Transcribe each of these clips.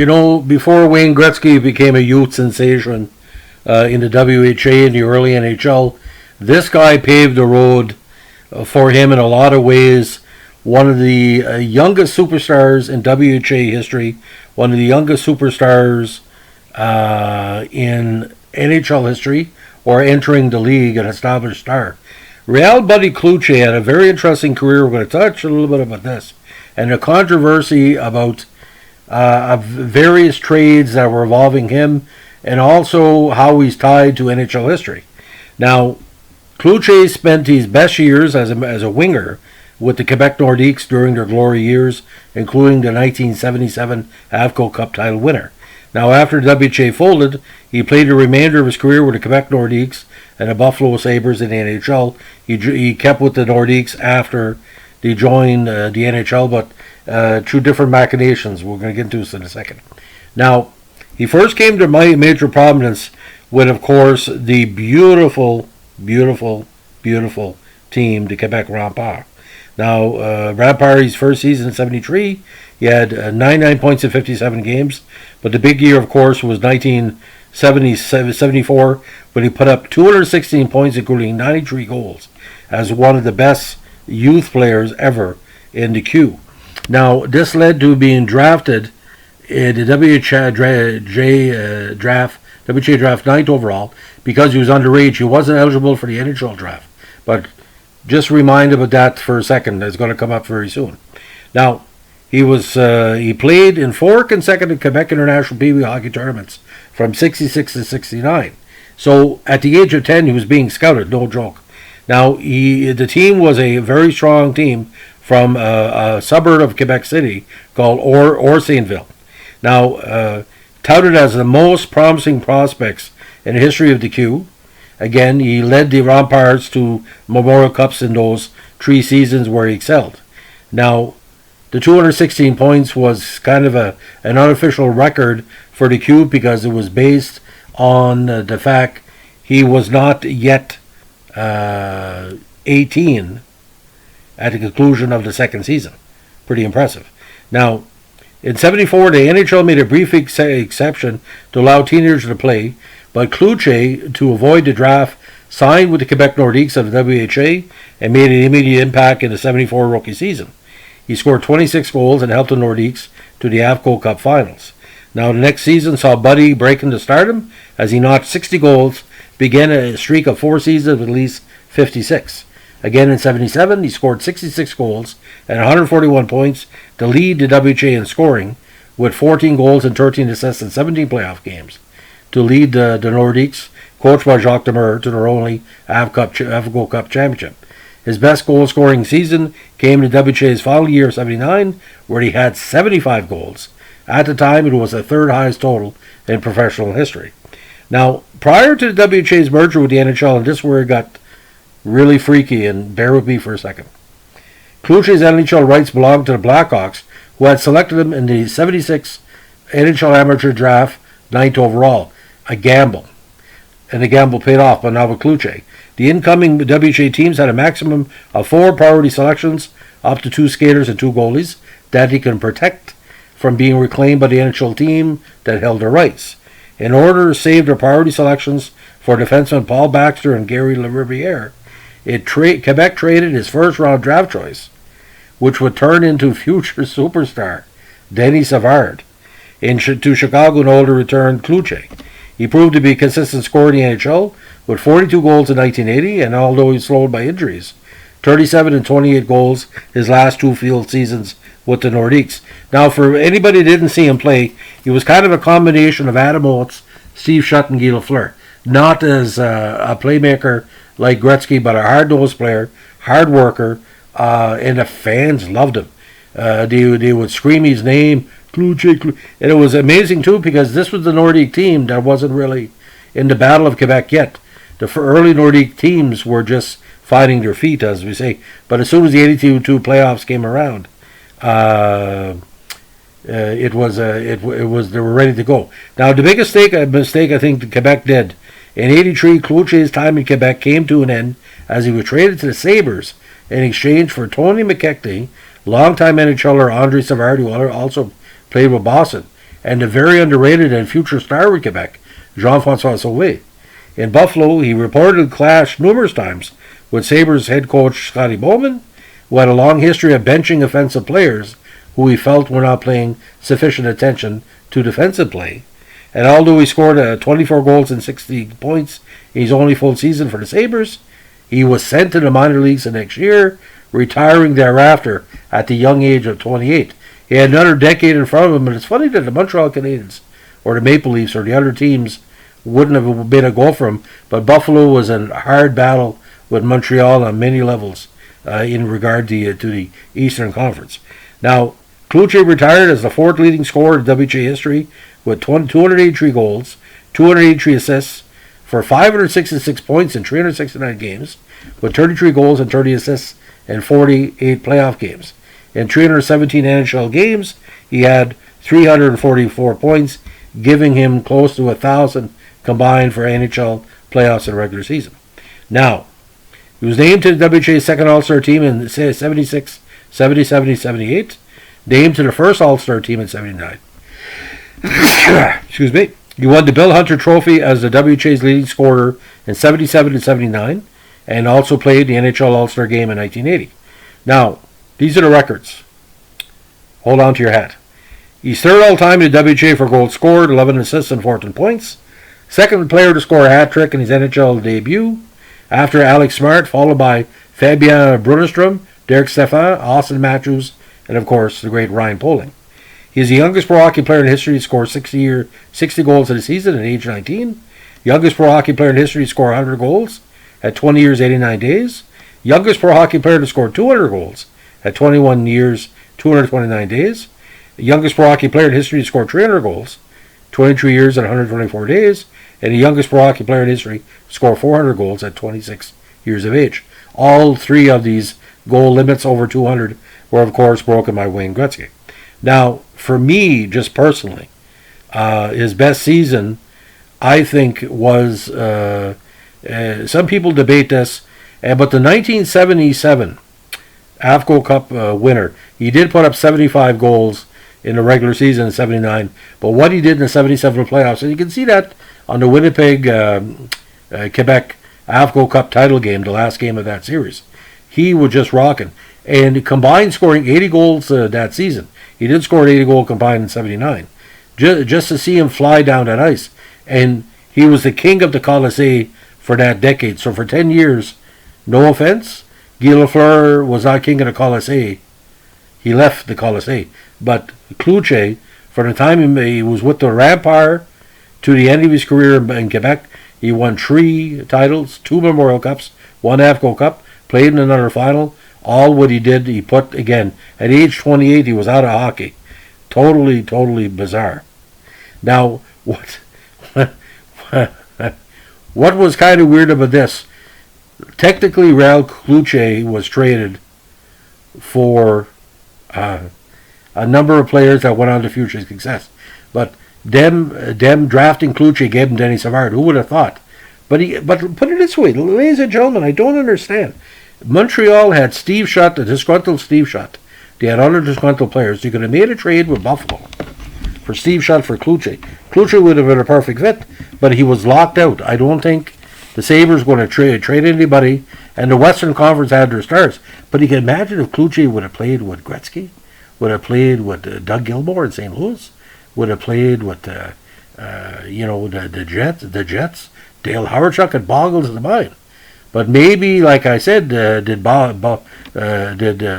Before Wayne Gretzky became a youth sensation in the WHA in the early NHL, this guy paved the road for him in a lot of ways. One of the youngest superstars in WHA history, one of the youngest superstars in NHL history, or entering the league, an established star. Real Buddy Cloutier had a very interesting career. We're going to touch a little bit about this, and the controversy about various trades that were involving him, and also how he's tied to NHL history. Now, Cloutier spent his best years as a winger with the Quebec Nordiques during their glory years, including the 1977 Avco Cup title winner. Now, after WHA folded, he played the remainder of his career with the Quebec Nordiques and the Buffalo Sabres in the NHL. He kept with the Nordiques after they joined the NHL, but through different machinations. We're going to get into this in a second. Now, he first came to major prominence with, of course, the beautiful, beautiful, beautiful team, the Quebec Remparts. Now, Remparts' first season in 73, he had 99 points in 57 games, but the big year, of course, was 1974, when he put up 216 points, including 93 goals, as one of the best youth players ever in the Q. Now, this led to being drafted in the WHA draft 9th overall, because he was underage. He wasn't eligible for the NHL draft, but just remind about that for a second. It's going to come up very soon. Now, he played in 4 consecutive Quebec International Pee Wee hockey tournaments from 66 to 69. So at the age of 10, he was being scouted, no joke. Now, the team was a very strong team from a suburb of Quebec City called Orsainville. Now, touted as the most promising prospects in the history of the Q. Again, he led the Remparts to Memorial Cups in those 3 seasons where he excelled. Now, the 216 points was kind of an unofficial record for the Q, because it was based on the fact he was not yet 18 at the conclusion of the second season. Pretty impressive. Now, in 74, the NHL made a brief exception to allow teenagers to play, but Cloutier, to avoid the draft, signed with the Quebec Nordiques of the WHA and made an immediate impact in the 74 rookie season. He scored 26 goals and helped the Nordiques to the Avco Cup finals. Now, the next season saw Buddy break into stardom as he notched 60 goals, began a streak of 4 seasons with at least 56. Again in 77, he scored 66 goals and 141 points to lead the WHA in scoring, with 14 goals and 13 assists in 17 playoff games, to lead the Nordiques, coached by Jacques Demers, to their only Avco Cup championship. His best goal-scoring season came in WHA's final year of 79, where he had 75 goals. At the time, it was the 3rd highest total in professional history. Now, prior to the WHA's merger with the NHL, and this is where it got really freaky, and bear with me for a second. Cloutier's NHL rights belonged to the Blackhawks, who had selected him in the 76 NHL amateur draft, 9th overall. A gamble. And the gamble paid off, but now with Cloutier. The incoming WHA teams had a maximum of 4 priority selections, up to 2 skaters and 2 goalies, that he can protect from being reclaimed by the NHL team that held their rights. In order to save their priority selections for defensemen Paul Baxter and Gary Lariviere, Quebec traded his first-round draft choice, which would turn into future superstar Denis Savard, to Chicago, and older returned Cloutier. He proved to be a consistent scorer in the NHL, with 42 goals in 1980, and although he slowed by injuries, 37 and 28 goals his last 2 field seasons with the Nordiques. Now, for anybody that didn't see him play, he was kind of a combination of Adam Oates, Steve Shutt, and Guy Lafleur. Not as a playmaker like Gretzky, but a hard-nosed player, hard worker, and the fans loved him. They would scream his name, Cloutier, and it was amazing too, because this was the Nordique team that wasn't really in the Battle of Quebec yet. The early Nordique teams were just finding their feet, as we say. But as soon as the 82 playoffs came around, they were ready to go. Now, the biggest mistake I think Quebec did in '83, Cloutier's time in Quebec came to an end as he was traded to the Sabres in exchange for Tony McKechnie, longtime NHLer Andre Savard, who also played with Boston. and the very underrated and future star with Quebec, Jean-François Sauvé. In Buffalo, he reportedly clashed numerous times with Sabres head coach Scotty Bowman, who had a long history of benching offensive players who he felt were not paying sufficient attention to defensive play. And although he scored 24 goals and 60 points in his only full season for the Sabres, he was sent to the minor leagues the next year, retiring thereafter at the young age of 28. He had another decade in front of him, and it's funny that the Montreal Canadiens or the Maple Leafs or the other teams wouldn't have been a goal for him, but Buffalo was in a hard battle with Montreal on many levels in regard to the Eastern Conference. Now, Cloutier retired as the fourth leading scorer in WHA history with 283 goals, 283 assists for 566 points in 369 games, with 33 goals and 30 assists in 48 playoff games. In 317 NHL games, he had 344 points, giving him close to 1,000 combined for NHL playoffs and regular season. Now, he was named to the WHA second All-Star team in 76, 77, 78, named to the first All-Star team in 79. Excuse me. He won the Bill Hunter Trophy as the WHA's leading scorer in 77 and 79, and also played the NHL All-Star Game in 1980. Now, these are the records. Hold on to your hat. He's third all-time in the WHA for goals scored, 11 assists and 14 points. Second player to score a hat-trick in his NHL debut, after Alex Smart, followed by Fabien Brunestrom, Derek Steffen, Austin Matthews, and of course the great Ryan Poehling. He is the youngest pro hockey player in history to score 60 goals in a season at age 19. Youngest pro hockey player in history to score 100 goals at 20 years, 89 days. Youngest pro hockey player to score 200 goals at 21 years, 229 days. The youngest pro hockey player in history to score 300 goals, 23 years and 124 days. And the youngest pro hockey player in history to score 400 goals at 26 years of age. All three of these goal limits over 200 were, of course, broken by Wayne Gretzky. Now, for me, just personally, his best season, I think, was, some people debate this, but the 1977 AFCO Cup winner, he did put up 75 goals in the regular season in 79, but what he did in the 77 playoffs, and you can see that on the Winnipeg Quebec AFCO Cup title game, the last game of that series. He was just rocking. And combined scoring 80 goals that season. He did score an 80 goal combined in 79. Just to see him fly down that ice. And he was the king of the Colisée for that decade. So for 10 years, no offense, Guy Lafleur was not king of the Colisée. He left the Colisée. But Cloutier, from the time he was with the Rampart to the end of his career in Quebec, he won 3 titles, 2 Memorial Cups, 1 AFCO Cup, played in another final. All what he did, he put, again, at age 28, he was out of hockey. Totally, totally bizarre. Now, what was kind of weird about this? Technically, Réal Cloutier was traded for a number of players that went on to future success. But them drafting Cloutier gave him Denis Savard. Who would have thought? But put it this way, ladies and gentlemen, I don't understand. Montreal had Steve Shutt, the disgruntled Steve Shutt. They had other disgruntled players. You could have made a trade with Buffalo for Steve Shutt for Cloutier. Cloutier would have been a perfect fit, but he was locked out. I don't think the Sabres were going to trade anybody, and the Western Conference had their stars. But you can imagine if Cloutier would have played with Gretzky, would have played with Doug Gilmour in St. Louis, would have played with the Jets. Dale Hawerchuk had boggles in the mind. But maybe, like I said, did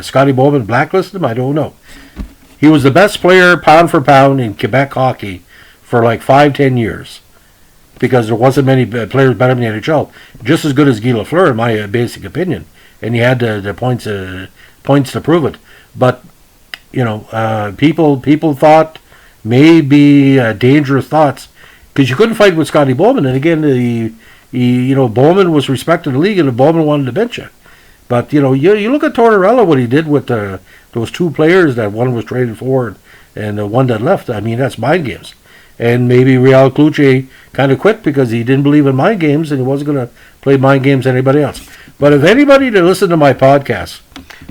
Scotty Bowman blacklist him? I don't know. He was the best player pound for pound in Quebec hockey for like 5-10 years, because there wasn't many players better in the NHL. Just as good as Guy Lafleur, in my basic opinion, and he had the points to prove it. But people thought maybe dangerous thoughts, because you couldn't fight with Scotty Bowman. And again, Bowman was respected in the league, and Bowman wanted to bench you. But you look at Tortorella, what he did with those 2 players that one was traded for and the one that left. I mean, that's mind games. And maybe Réal Cloutier kind of quit because he didn't believe in mind games, and he wasn't going to play mind games to anybody else. But if anybody that listened to my podcast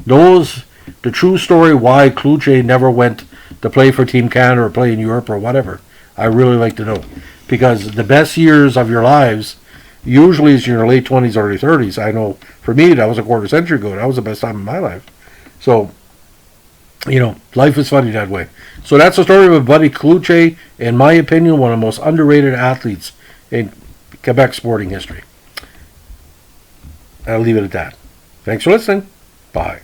knows the true story why Cloutier never went to play for Team Canada or play in Europe or whatever. I really like to know. Because the best years of your lives usually is in your late 20s, early 30s. I know for me, that was a quarter century ago. That was the best time of my life. So, life is funny that way. So that's the story of Buddy Cloutier, in my opinion, one of the most underrated athletes in Quebec sporting history. I'll leave it at that. Thanks for listening. Bye.